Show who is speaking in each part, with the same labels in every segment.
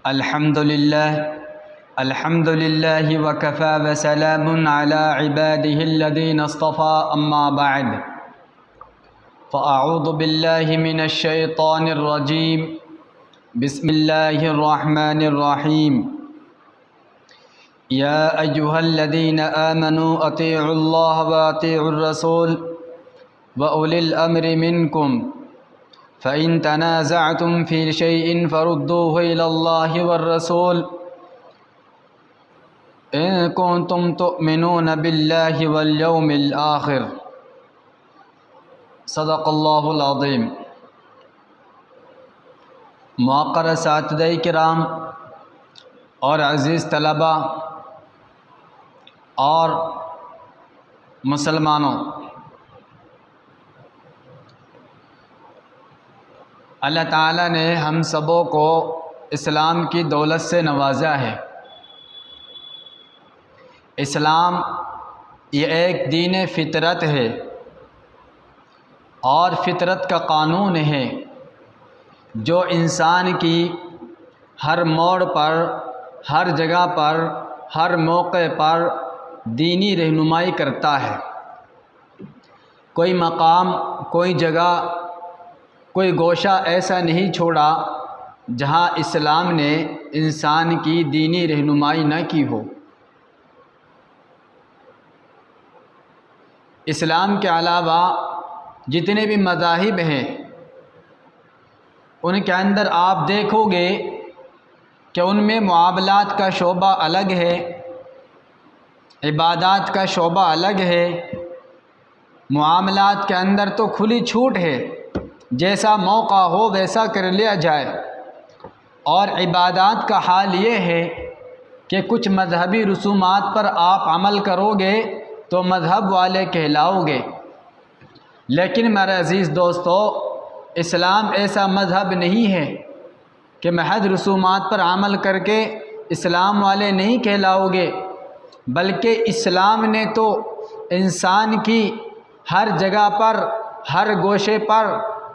Speaker 1: الحمد لله وكفى وسلام على عباده الذين اصطفى أما بعد فأعوذ بالله من الشيطان الرجيم بسم الله الرحمن الرحيم يا أيها الذين آمنوا أطيعوا الله وأطيعوا الرسول وأولي الأمر منكم فإن تنازعتم في شيء فردوه إلى الله والرسول إن كنتم تؤمنون بالله واليوم الآخر صدق اللہ العظیم۔ موقر اساتذہ کرام اور عزیز طلباء اور مسلمانوں، اللہ تعالیٰ نے ہم سبوں کو اسلام کی دولت سے نوازا ہے۔ اسلام یہ ایک دین فطرت ہے اور فطرت کا قانون ہے جو انسان کی ہر موڑ پر، ہر جگہ پر، ہر موقع پر دینی رہنمائی کرتا ہے۔ کوئی مقام، کوئی جگہ، کوئی گوشہ ایسا نہیں چھوڑا جہاں اسلام نے انسان کی دینی رہنمائی نہ کی ہو۔ اسلام کے علاوہ جتنے بھی مذاہب ہیں ان کے اندر آپ دیکھو گے کہ ان میں معاملات کا شعبہ الگ ہے، عبادات کا شعبہ الگ ہے۔ معاملات کے اندر تو کھلی چھوٹ ہے، جیسا موقع ہو ویسا کر لیا جائے، اور عبادات کا حال یہ ہے کہ کچھ مذہبی رسومات پر آپ عمل کرو گے تو مذہب والے کہلاؤ گے۔ لیکن میرے عزیز دوستو، اسلام ایسا مذہب نہیں ہے کہ محض رسومات پر عمل کر کے اسلام والے نہیں کہلاؤ گے، بلکہ اسلام نے تو انسان کی ہر جگہ پر، ہر گوشے پر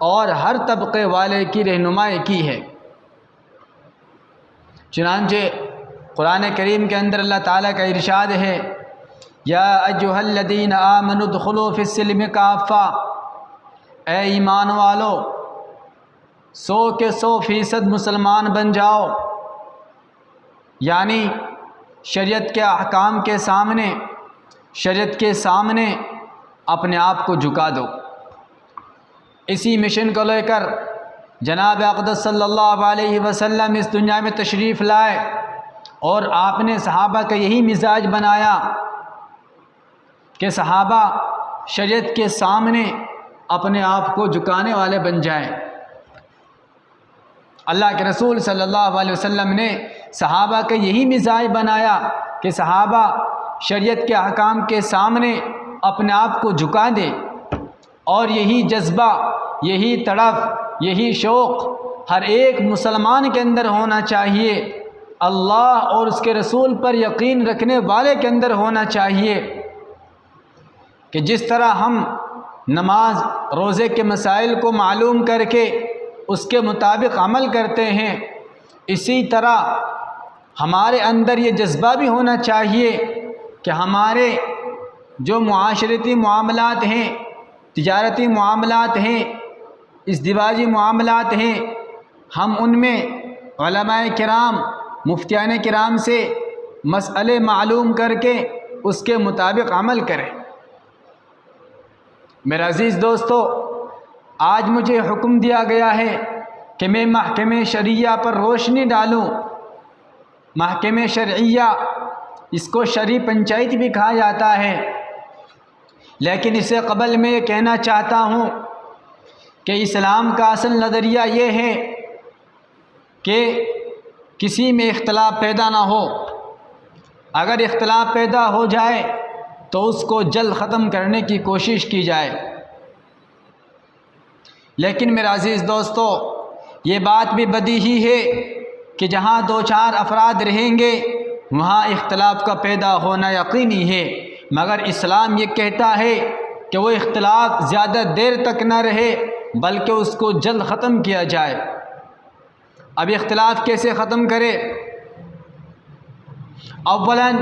Speaker 1: اور ہر طبقے والے کی رہنمائی کی ہے۔ چنانچہ قرآن کریم کے اندر اللہ تعالیٰ کا ارشاد ہے، یا ایھا الذین آمنوا ادخلوا فی السلم کافہ، اے ایمان والو 100% مسلمان بن جاؤ، یعنی شریعت کے احکام کے سامنے، شریعت کے سامنے اپنے آپ کو جھکا دو۔ اسی مشن کو لے کر جناب اقدس صلی اللہ علیہ وسلم اس دنیا میں تشریف لائے، اور آپ نے صحابہ کا یہی مزاج بنایا کہ صحابہ شریعت کے سامنے اپنے آپ کو جھکانے والے بن جائیں۔ اللہ کے رسول صلی اللہ علیہ وسلم نے صحابہ کا یہی مزاج بنایا کہ صحابہ شریعت کے احکام کے سامنے اپنے آپ کو جھکا دیں، اور یہی جذبہ، یہی تڑپ، یہی شوق ہر ایک مسلمان کے اندر ہونا چاہیے، اللہ اور اس کے رسول پر یقین رکھنے والے کے اندر ہونا چاہیے، کہ جس طرح ہم نماز روزے کے مسائل کو معلوم کر کے اس کے مطابق عمل کرتے ہیں، اسی طرح ہمارے اندر یہ جذبہ بھی ہونا چاہیے کہ ہمارے جو معاشرتی معاملات ہیں، تجارتی معاملات ہیں، ازدواجی معاملات ہیں، ہم ان میں علماء کرام، مفتیان کرام سے مسئلے معلوم کر کے اس کے مطابق عمل کریں۔ میرے عزیز دوستو، آج مجھے حکم دیا گیا ہے کہ میں محکمہ شرعیہ پر روشنی ڈالوں۔ محکمہ شرعیہ، اس کو شرعی پنچایت بھی کہا جاتا ہے، لیکن اس سے قبل میں یہ کہنا چاہتا ہوں کہ اسلام کا اصل نظریہ یہ ہے کہ کسی میں اختلاف پیدا نہ ہو، اگر اختلاف پیدا ہو جائے تو اس کو جلد ختم کرنے کی کوشش کی جائے۔ لیکن میرے عزیز دوستو، یہ بات بھی بدیہی ہے کہ جہاں 2-4 افراد رہیں گے وہاں اختلاف کا پیدا ہونا یقینی ہے، مگر اسلام یہ کہتا ہے کہ وہ اختلاف زیادہ دیر تک نہ رہے بلکہ اس کو جلد ختم کیا جائے۔ اب اختلاف کیسے ختم کرے؟ اولاً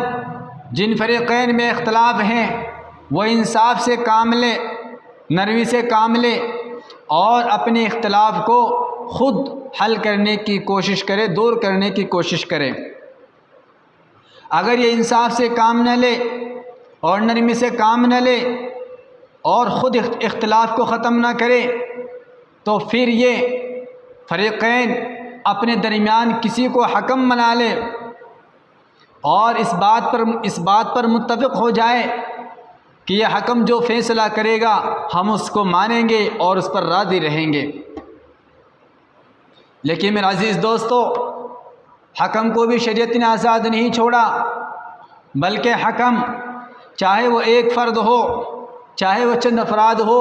Speaker 1: جن فریقین میں اختلاف ہیں وہ انصاف سے کام لے، نرمی سے کام لے اور اپنے اختلاف کو خود حل کرنے کی کوشش کرے، دور کرنے کی کوشش کرے۔ اگر یہ انصاف سے کام نہ لے اور نرمی سے کام نہ لے اور خود اختلاف کو ختم نہ کرے تو پھر یہ فریقین اپنے درمیان کسی کو حکم بنا لے اور اس بات پر متفق ہو جائے کہ یہ حکم جو فیصلہ کرے گا ہم اس کو مانیں گے اور اس پر راضی رہیں گے۔ لیکن میرے عزیز دوستو، حکم کو بھی شریعت نے آزاد نہیں چھوڑا، بلکہ حکم چاہے وہ ایک فرد ہو چاہے وہ چند افراد ہو،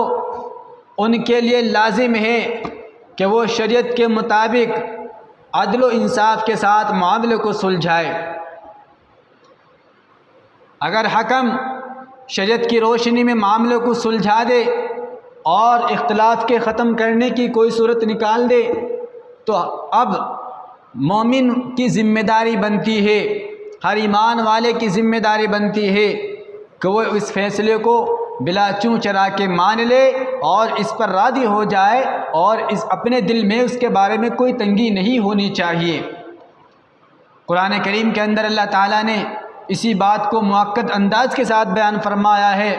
Speaker 1: ان کے لیے لازم ہے کہ وہ شریعت کے مطابق عدل و انصاف کے ساتھ معاملے کو سلجھائے۔ اگر حکم شریعت کی روشنی میں معاملے کو سلجھا دے اور اختلاف کے ختم کرنے کی کوئی صورت نکال دے تو اب مومن کی ذمہ داری بنتی ہے، ہر ایمان والے کی ذمہ داری بنتی ہے کہ وہ اس فیصلے کو بلا چوں چرا کے مان لے اور اس پر راضی ہو جائے اور اپنے دل میں اس کے بارے میں کوئی تنگی نہیں ہونی چاہیے۔ قرآن کریم کے اندر اللہ تعالیٰ نے اسی بات کو مؤکد انداز کے ساتھ بیان فرمایا ہے،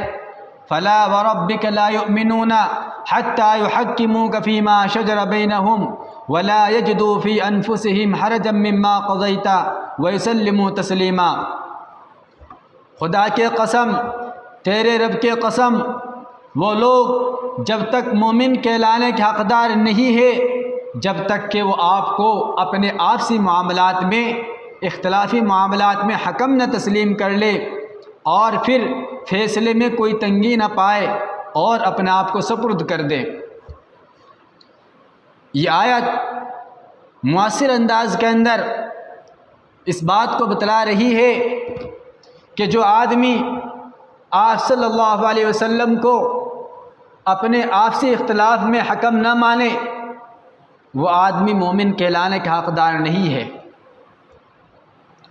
Speaker 1: فَلَا وَرَبِّكَ لَا يُؤْمِنُونَ حَتَّى يُحَكِّمُوكَ فِي مَا شَجَرَ بَيْنَهُمْ وَلَا يَجِدُوا فِي أَنفُسِهِمْ حَرَجًا مِّمَّا قَضَيْتَ وَيُسَلِّمُوا تَسْلِيمًا۔ خدا کے قسم، تیرے رب کے قسم، وہ لوگ جب تک مومن کہلانے کے حقدار نہیں ہے جب تک کہ وہ آپ کو اپنے آپسی معاملات میں، اختلافی معاملات میں حکم نہ تسلیم کر لے اور پھر فیصلے میں کوئی تنگی نہ پائے اور اپنے آپ کو سپرد کر دے۔ یہ آیت مؤثر انداز کے اندر اس بات کو بتلا رہی ہے کہ جو آدمی آپ صلی اللہ علیہ وسلم کو اپنے آپسی اختلاف میں حکم نہ مانے وہ آدمی مومن کہلانے کا حقدار نہیں ہے۔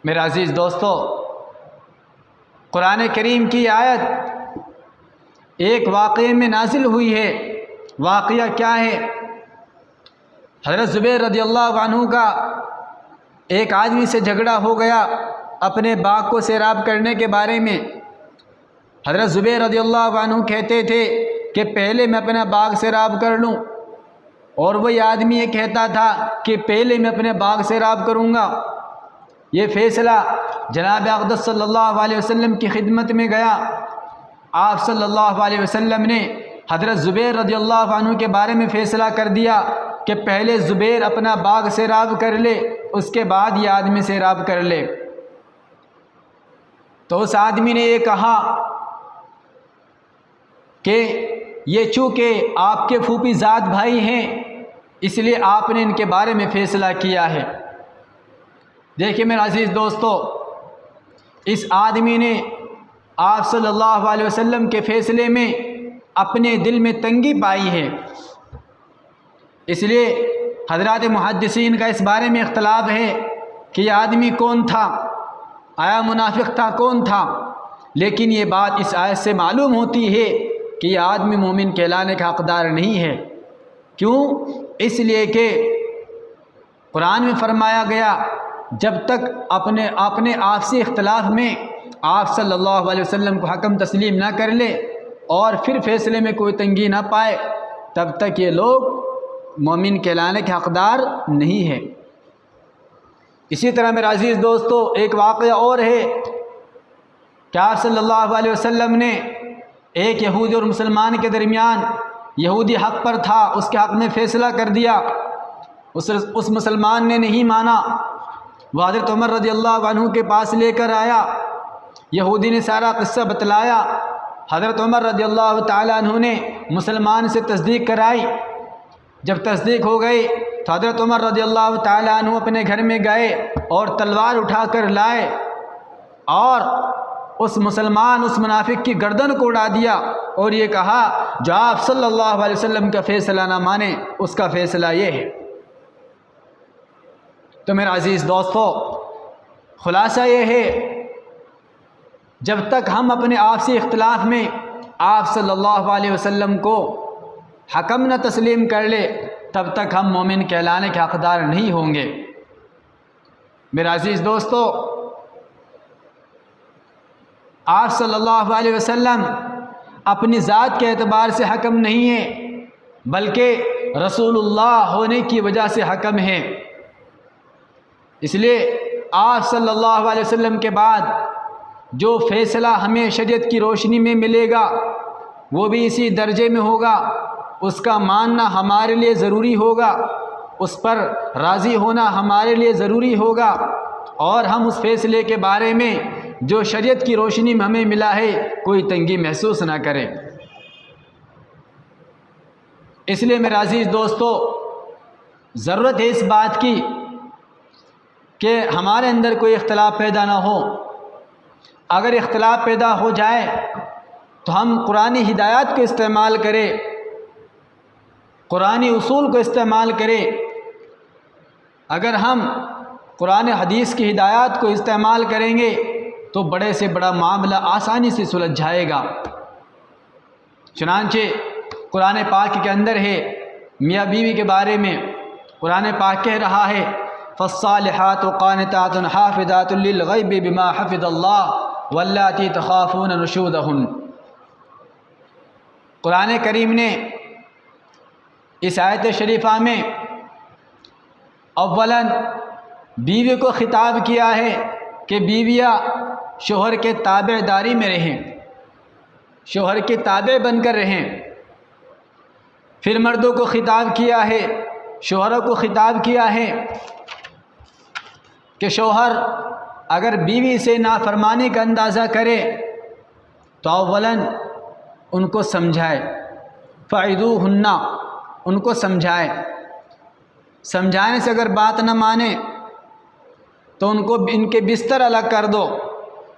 Speaker 1: میرے عزیز دوستو، قرآن کریم کی آیت ایک واقعے میں نازل ہوئی ہے۔ واقعہ کیا ہے؟ حضرت زبیر رضی اللہ عنہ کا ایک آدمی سے جھگڑا ہو گیا اپنے باغ کو سیراب کرنے کے بارے میں۔ حضرت زبیر رضی اللہ عنہ کہتے تھے کہ پہلے میں اپنا باغ سیراب کر لوں، اور وہی آدمی یہ کہتا تھا کہ پہلے میں اپنے باغ سیراب کروں گا۔ یہ فیصلہ جناب اقدس صلی اللہ علیہ وسلم کی خدمت میں گیا۔ آپ صلی اللہ علیہ وسلم نے حضرت زبیر رضی اللہ عنہ کے بارے میں فیصلہ کر دیا کہ پہلے زبیر اپنا باغ سیراب کر لے، اس کے بعد یہ آدمی سیراب کر لے۔ تو اس آدمی نے یہ کہا کہ یہ چونکہ آپ کے پھوپھی زاد بھائی ہیں اس لیے آپ نے ان کے بارے میں فیصلہ کیا ہے۔ دیکھیے میرے عزیز دوستو، اس آدمی نے آپ صلی اللہ علیہ وسلم کے فیصلے میں اپنے دل میں تنگی پائی ہے، اس لیے حضرات محدثین کا اس بارے میں اختلاف ہے کہ یہ آدمی کون تھا، آیا منافق تھا، کون تھا؟ لیکن یہ بات اس آیت سے معلوم ہوتی ہے کہ یہ آدمی مومن کہلانے کا حقدار نہیں ہے۔ کیوں؟ اس لیے کہ قرآن میں فرمایا گیا جب تک اپنے آپسی اختلاف میں آپ صلی اللہ علیہ وسلم کو حکم تسلیم نہ کر لے اور پھر فیصلے میں کوئی تنگی نہ پائے تب تک یہ لوگ مومن کہلانے کے حقدار نہیں ہے۔ اسی طرح میرے عزیز دوستو، ایک واقعہ اور ہے کہ آپ صلی اللہ علیہ وسلم نے ایک یہودی اور مسلمان کے درمیان، یہودی حق پر تھا، اس کے حق میں فیصلہ کر دیا، اس مسلمان نے نہیں مانا، وہ حضرت عمر رضی اللہ عنہ کے پاس لے کر آیا، یہودی نے سارا قصہ بتلایا، حضرت عمر رضی اللہ تعالیٰ عنہ نے مسلمان سے تصدیق کرائی۔ جب تصدیق ہو گئی تو حضرت عمر رضی اللہ تعالیٰ عنہ اپنے گھر میں گئے اور تلوار اٹھا کر لائے اور اس منافق کی گردن کو اڑا دیا اور یہ کہا جو آپ صلی اللہ علیہ وسلم کا فیصلہ نہ مانے اس کا فیصلہ یہ ہے۔ تو میرے عزیز دوستو، خلاصہ یہ ہے، جب تک ہم اپنے آپسی اختلاف میں آپ صلی اللہ علیہ وسلم کو حکم نہ تسلیم کر لے، تب تک ہم مومن کہلانے کے حقدار نہیں ہوں گے۔ میرے عزیز دوستو، آپ صلی اللہ علیہ وسلم اپنی ذات کے اعتبار سے حکم نہیں ہیں، بلکہ رسول اللہ ہونے کی وجہ سے حکم ہیں۔ اس لیے آپ صلی اللہ علیہ وسلم کے بعد جو فیصلہ ہمیں شریعت کی روشنی میں ملے گا وہ بھی اسی درجے میں ہوگا، اس کا ماننا ہمارے لیے ضروری ہوگا، اس پر راضی ہونا ہمارے لیے ضروری ہوگا، اور ہم اس فیصلے کے بارے میں جو شریعت کی روشنی میں ہمیں ملا ہے کوئی تنگی محسوس نہ کریں۔ اس لیے میرے عزیز دوستو، ضرورت ہے اس بات کی کہ ہمارے اندر کوئی اختلاف پیدا نہ ہو۔ اگر اختلاف پیدا ہو جائے تو ہم قرآنی ہدایات کو استعمال کریں، قرآنی اصول کو استعمال کریں۔ اگر ہم قرآن حدیث کی ہدایات کو استعمال کریں گے تو بڑے سے بڑا معاملہ آسانی سے سلجھ جائے گا۔ چنانچہ قرآن پاک کے اندر ہے میاں بیوی کے بارے میں، قرآن پاک کہہ رہا ہے فالصالحات قانتات حافظات للغیب بما حفظ اللہ واللاتی تخافون نشوزہن۔ قرآن کریم نے اس آیت شریفہ میں اولاً بیوی کو خطاب کیا ہے کہ بیویاں شوہر کے تابع داری میں رہیں، شوہر کے تابع بن کر رہیں۔ پھر مردوں کو خطاب کیا ہے، شوہروں کو خطاب کیا ہے کہ شوہر اگر بیوی سے نافرمانی کا اندازہ کرے تو اولاً ان کو سمجھائے، فعظوہن، ان کو سمجھائے، سمجھانے سے اگر بات نہ مانے تو ان کو ان کے بستر الگ کر دو،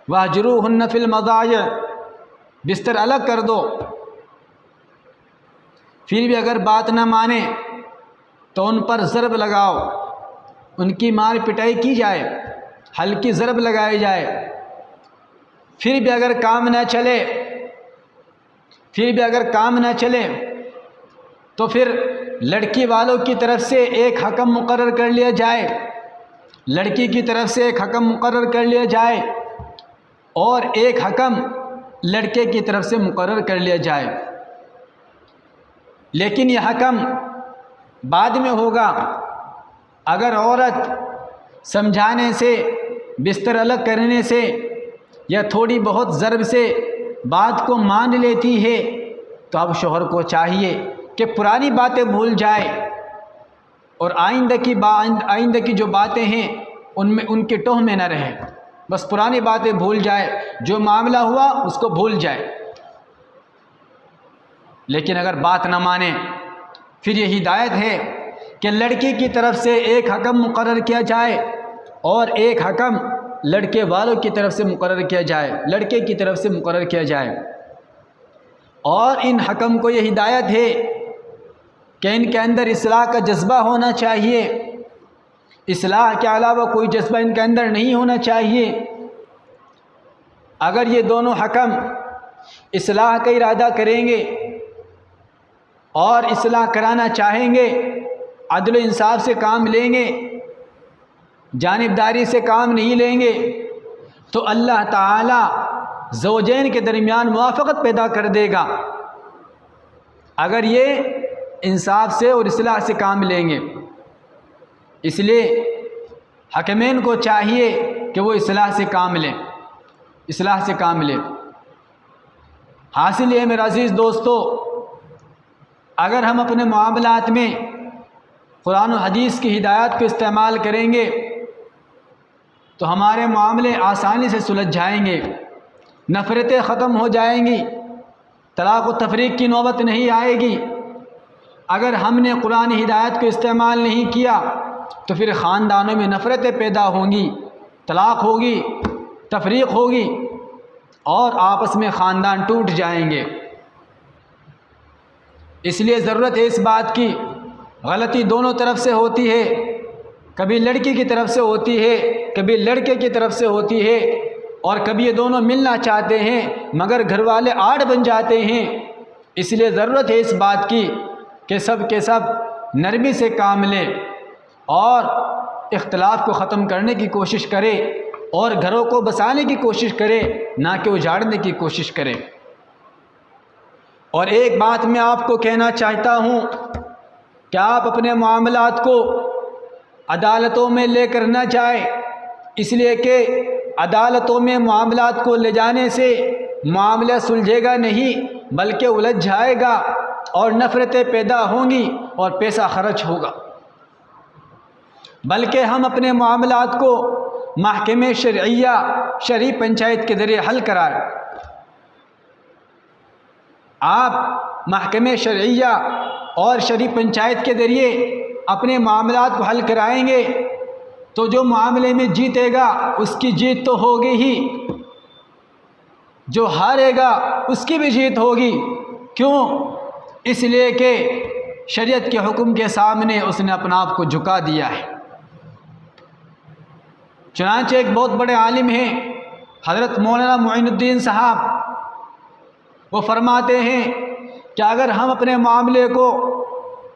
Speaker 1: واہجروہن فی المضاجع، بستر الگ کر دو۔ پھر بھی اگر بات نہ مانے تو ان پر ضرب لگاؤ، ان کی مار پٹائی کی جائے، ہلکی ضرب لگائی جائے۔ پھر بھی اگر کام نہ چلے، پھر بھی اگر کام نہ چلے تو پھر لڑکی والوں کی طرف سے ایک حکم مقرر کر لیا جائے، لڑکی کی طرف سے ایک حکم مقرر کر لیا جائے اور ایک حکم لڑکے کی طرف سے مقرر کر لیا جائے۔ لیکن یہ حکم بعد میں ہوگا۔ اگر عورت سمجھانے سے، بستر الگ کرنے سے یا تھوڑی بہت ضرب سے بات کو مان لیتی ہے تو اب شوہر کو چاہیے کہ پرانی باتیں بھول جائے اور آئندہ کی جو باتیں ہیں ان میں ان کے ٹوہ میں نہ رہے، بس پرانی باتیں بھول جائے، جو معاملہ ہوا اس کو بھول جائے۔ لیکن اگر بات نہ مانے پھر یہ ہدایت ہے کہ لڑکی کی طرف سے ایک حکم مقرر کیا جائے اور ایک حکم لڑکے والوں کی طرف سے مقرر کیا جائے، لڑکے کی طرف سے مقرر کیا جائے۔ اور ان حکم کو یہ ہدایت ہے کہ ان کے اندر اصلاح کا جذبہ ہونا چاہیے، اصلاح کے علاوہ کوئی جذبہ ان کے اندر نہیں ہونا چاہیے۔ اگر یہ دونوں حکم اصلاح کا ارادہ کریں گے اور اصلاح کرانا چاہیں گے، عدل و انصاف سے کام لیں گے، جانبداری سے کام نہیں لیں گے، تو اللہ تعالی زوجین کے درمیان موافقت پیدا کر دے گا اگر یہ انصاف سے اور اصلاح سے کام لیں گے۔ اس لیے حکمین کو چاہیے کہ وہ اصلاح سے کام لیں، اصلاح سے کام لیں۔ حاصل یہ میرے عزیز دوستو، اگر ہم اپنے معاملات میں قرآن و حدیث کی ہدایات کو استعمال کریں گے تو ہمارے معاملے آسانی سے سلجھ جائیں گے، نفرتیں ختم ہو جائیں گی، طلاق و تفریق کی نوبت نہیں آئے گی۔ اگر ہم نے قرآن ہدایت کو استعمال نہیں کیا تو پھر خاندانوں میں نفرتیں پیدا ہوں گی، طلاق ہوگی، تفریق ہوگی اور آپس میں خاندان ٹوٹ جائیں گے۔ اس لیے ضرورت ہے اس بات کی، غلطی دونوں طرف سے ہوتی ہے، کبھی لڑکی کی طرف سے ہوتی ہے، کبھی لڑکے کی طرف سے ہوتی ہے، اور کبھی یہ دونوں ملنا چاہتے ہیں مگر گھر والے آڑ بن جاتے ہیں۔ اس لیے ضرورت ہے اس بات کی کہ سب کے سب نرمی سے کام لیں اور اختلاف کو ختم کرنے کی کوشش کرے اور گھروں کو بسانے کی کوشش کرے، نہ کہ اجاڑنے کی کوشش کرے۔ اور ایک بات میں آپ کو کہنا چاہتا ہوں کہ آپ اپنے معاملات کو عدالتوں میں لے کر نہ جائیں، اس لیے کہ عدالتوں میں معاملات کو لے جانے سے معاملہ سلجھے گا نہیں بلکہ الجھ جائے گا اور نفرتیں پیدا ہوں گی اور پیسہ خرچ ہوگا۔ بلکہ ہم اپنے معاملات کو محکمہ شرعیہ شرعی پنچایت کے ذریعے حل کرائیں۔ آپ محکمہ شرعیہ اور شرعی پنچایت کے ذریعے اپنے معاملات کو حل کرائیں گے تو جو معاملے میں جیتے گا اس کی جیت تو ہوگی ہی، جو ہارے گا اس کی بھی جیت ہوگی۔ کیوں؟ اس لیے کہ شریعت کے حکم کے سامنے اس نے اپنا آپ کو جھکا دیا ہے۔ چنانچہ ایک بہت بڑے عالم ہیں حضرت مولانا معین الدین صاحب، وہ فرماتے ہیں کہ اگر ہم اپنے معاملے کو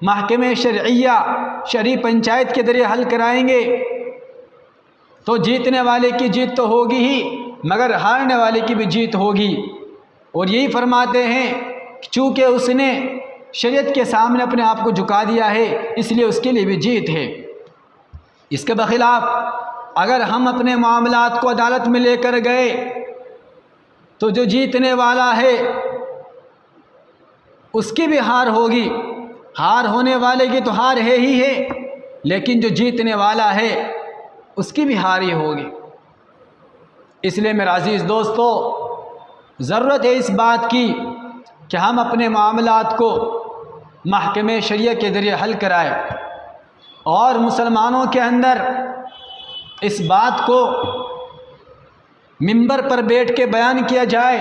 Speaker 1: محکمہ شرعیہ شرعی پنچایت کے ذریعے حل کرائیں گے تو جیتنے والے کی جیت تو ہوگی ہی مگر ہارنے والے کی بھی جیت ہوگی۔ اور یہی فرماتے ہیں چونکہ اس نے شریعت کے سامنے اپنے آپ کو جھکا دیا ہے اس لیے اس کے لیے بھی جیت ہے۔ اس کے بخلاف اگر ہم اپنے معاملات کو عدالت میں لے کر گئے تو جو جیتنے والا ہے اس کی بھی ہار ہوگی، ہار ہونے والے کی تو ہار ہے ہی ہے، لیکن جو جیتنے والا ہے اس کی بھی ہار ہی ہوگی۔ اس لیے میرے عزیز دوستو، ضرورت ہے اس بات کی کہ ہم اپنے معاملات کو محکمہ شریعہ کے ذریعے حل کرائیں اور مسلمانوں کے اندر اس بات کو منبر پر بیٹھ کے بیان کیا جائے،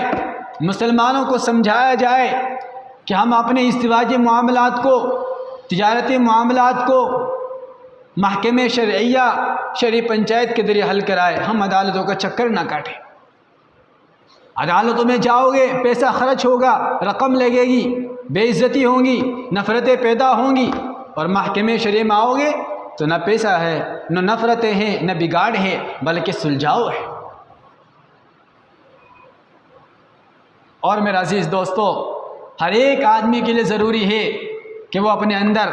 Speaker 1: مسلمانوں کو سمجھایا جائے کہ ہم اپنے ازدواجی معاملات کو، تجارتی معاملات کو محکمہ شرعیہ شرعی پنچایت کے ذریعے حل کرائے، ہم عدالتوں کا چکر نہ کاٹیں۔ عدالتوں میں جاؤ گے پیسہ خرچ ہوگا، رقم لگے گی، بے عزتی ہوں گی، نفرتیں پیدا ہوں گی، اور محکمہ شرعی میں آؤ گے تو نہ پیسہ ہے، نہ نفرتیں ہیں، نہ بگاڑ ہے، بلکہ سلجھاؤ ہے۔ اور میرے عزیز دوستو، ہر ایک آدمی کے لیے ضروری ہے کہ وہ اپنے اندر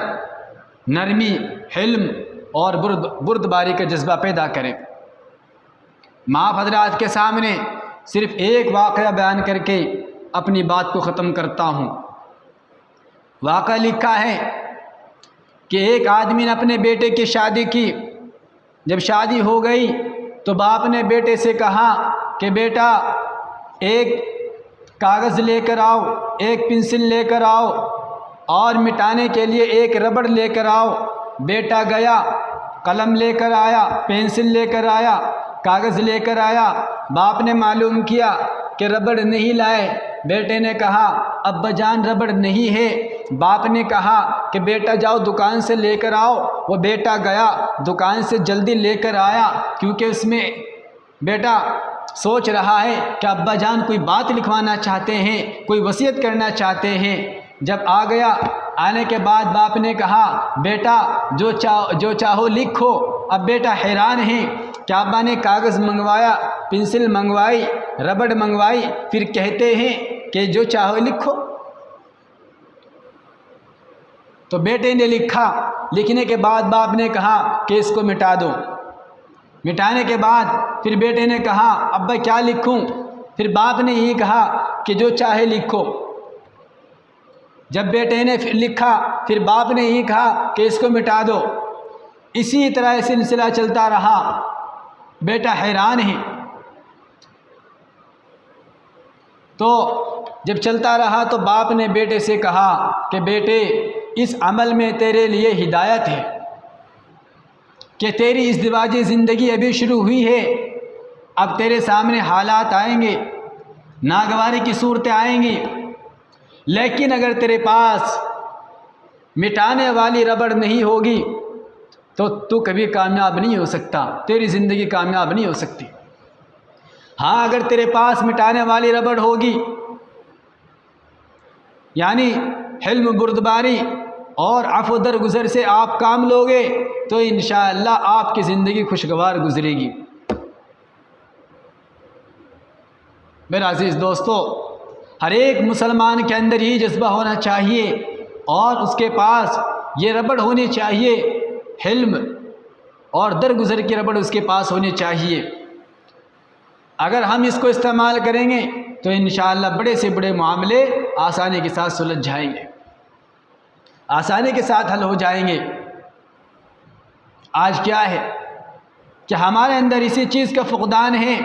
Speaker 1: نرمی، حلم اور بردباری کا جذبہ پیدا کرے۔ میں آپ حضرات کے سامنے صرف ایک واقعہ بیان کر کے اپنی بات کو ختم کرتا ہوں۔ واقعہ لکھا ہے کہ ایک آدمی نے اپنے بیٹے کی شادی کی۔ جب شادی ہو گئی تو باپ نے بیٹے سے کہا کہ بیٹا ایک کاغذ لے کر آؤ، ایک پنسل لے کر آؤ اور مٹانے کے لیے ایک ربڑ لے کر آؤ۔ بیٹا گیا، قلم لے کر آیا، پنسل لے کر آیا، کاغذ لے کر آیا۔ باپ نے معلوم کیا کہ ربڑ نہیں لائے۔ بیٹے نے کہا ابا جان ربڑ نہیں ہے۔ باپ نے کہا کہ بیٹا جاؤ دکان سے لے کر آؤ۔ وہ بیٹا گیا، دکان سے جلدی لے کر آیا، کیونکہ اس میں بیٹا سوچ رہا ہے کہ ابا جان کوئی بات لکھوانا چاہتے ہیں، کوئی وصیت کرنا چاہتے ہیں۔ جب آ گیا، آنے کے بعد باپ نے کہا بیٹا جو چاہو لکھو۔ اب بیٹا حیران ہے کہ ابا نے کاغذ منگوایا، پنسل منگوائی، ربڑ منگوائی، پھر کہتے ہیں کہ جو چاہو لکھو۔ تو بیٹے نے لکھا۔ لکھنے کے بعد باپ نے کہا کہ اس کو مٹا دو۔ مٹانے کے بعد پھر بیٹے نے کہا ابا کیا لکھوں؟ پھر باپ نے یہی کہا کہ جو چاہے لکھو۔ جب بیٹے نے لکھا پھر باپ نے یہی کہا کہ اس کو مٹا دو۔ اسی طرح سلسلہ چلتا رہا۔ بیٹا حیران ہے۔ تو جب چلتا رہا تو باپ نے بیٹے سے کہا کہ بیٹے اس عمل میں تیرے لیے ہدایت ہے کہ تیری ازدواجی زندگی ابھی شروع ہوئی ہے، اب تیرے سامنے حالات آئیں گے، ناگواری کی صورتیں آئیں گی، لیکن اگر تیرے پاس مٹانے والی ربڑ نہیں ہوگی تو کبھی کامیاب نہیں ہو سکتا، تیری زندگی کامیاب نہیں ہو سکتی۔ ہاں اگر تیرے پاس مٹانے والی ربڑ ہوگی، یعنی حلم بردباری اور عفو درگزر سے آپ کام لوگے تو انشاءاللہ آپ کی زندگی خوشگوار گزرے گی۔ میرے عزیز دوستو، ہر ایک مسلمان کے اندر یہ جذبہ ہونا چاہیے اور اس کے پاس یہ ربڑ ہونی چاہیے، حلم اور درگزر کی ربڑ اس کے پاس ہونی چاہیے۔ اگر ہم اس کو استعمال کریں گے تو انشاءاللہ بڑے سے بڑے معاملے آسانی کے ساتھ سلجھ جائیں گے، آسانی کے ساتھ حل ہو جائیں گے۔ آج کیا ہے کہ ہمارے اندر اسی چیز کا فقدان ہے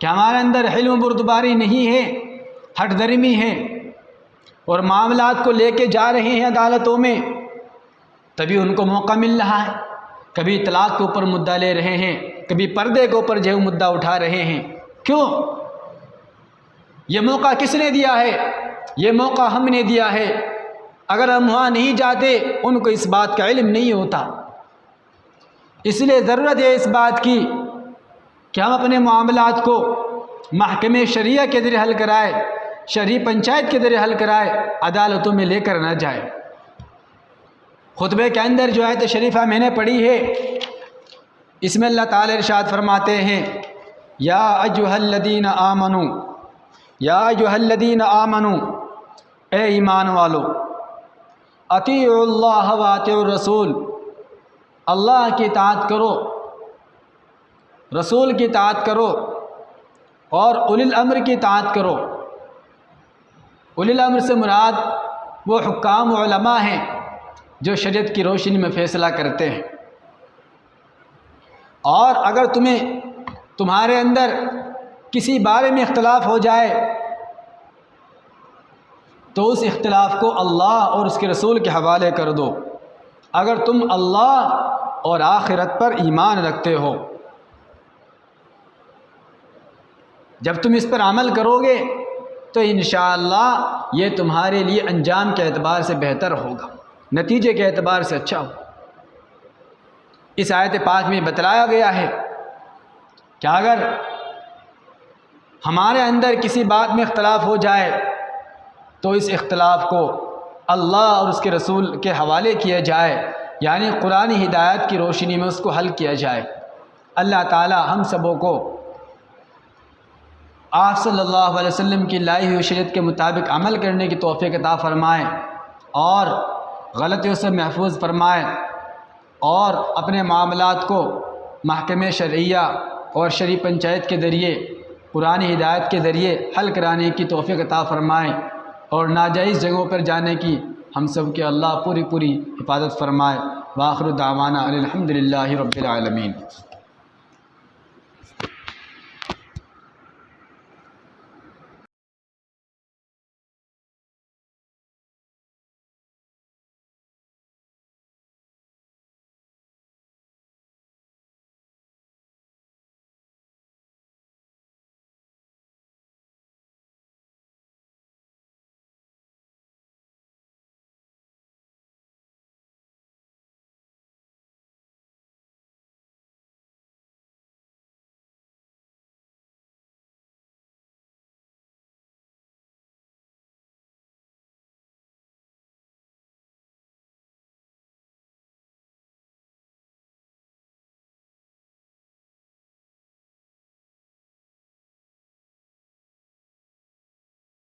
Speaker 1: کہ ہمارے اندر حلم بردباری نہیں ہے، ہٹ درمی ہے، اور معاملات کو لے کے جا رہے ہیں عدالتوں میں، تبھی ان کو موقع مل رہا ہے، کبھی طلاق کے اوپر مدعا لے رہے ہیں، کبھی پردے کے اوپر جو مدعا اٹھا رہے ہیں۔ کیوں؟ یہ موقع کس نے دیا ہے؟ یہ موقع ہم نے دیا ہے۔ اگر ہم وہاں نہیں جاتے ان کو اس بات کا علم نہیں ہوتا۔ اس لیے ضرورت ہے اس بات کی کہ ہم اپنے معاملات کو محکمہ شریعہ کے ذریعے حل کرائے، شرعی پنچایت کے ذریعے حل کرائے، عدالتوں میں لے کر نہ جائے۔ خطبے کے اندر جو آیت شریفہ میں نے پڑھی ہے، اس میں اللہ تعالی ارشاد فرماتے ہیں، یا ایھا الذین آمنو، یا ایھا الذین آمنو، اے ایمان والو، اطیعوا اللہ و اطیعوا الرسول، اللہ کی اطاعت کرو، رسول کی اطاعت کرو، اور اولی الامر کی اطاعت کرو۔ اولی الامر سے مراد وہ حکام و علماء ہیں جو شریعت کی روشنی میں فیصلہ کرتے ہیں۔ اور اگر تمہارے اندر کسی بارے میں اختلاف ہو جائے تو اس اختلاف کو اللہ اور اس کے رسول کے حوالے کر دو، اگر تم اللہ اور آخرت پر ایمان رکھتے ہو۔ جب تم اس پر عمل کرو گے تو انشاءاللہ یہ تمہارے لیے انجام کے اعتبار سے بہتر ہوگا، نتیجے کے اعتبار سے اچھا ہوگا۔ اس آیت پاک میں بتلایا گیا ہے کہ اگر ہمارے اندر کسی بات میں اختلاف ہو جائے تو اس اختلاف کو اللہ اور اس کے رسول کے حوالے کیا جائے، یعنی قرآن ہدایت کی روشنی میں اس کو حل کیا جائے۔ اللہ تعالی ہم سبوں کو آپ صلی اللہ علیہ وسلم کی لائی ہوئی شریعت کے مطابق عمل کرنے کی توفیق عطا فرمائے اور غلطیوں سے محفوظ فرمائے، اور اپنے معاملات کو محکمہ شرعیہ اور شرعی پنچایت کے ذریعے قرآن ہدایت کے ذریعے حل کرانے کی توفیق عطا فرمائے، اور ناجائز جگہوں پر جانے کی ہم سب کے اللہ پوری حفاظت فرمائے۔ وآخر دعوانا الحمد للہ رب العالمین۔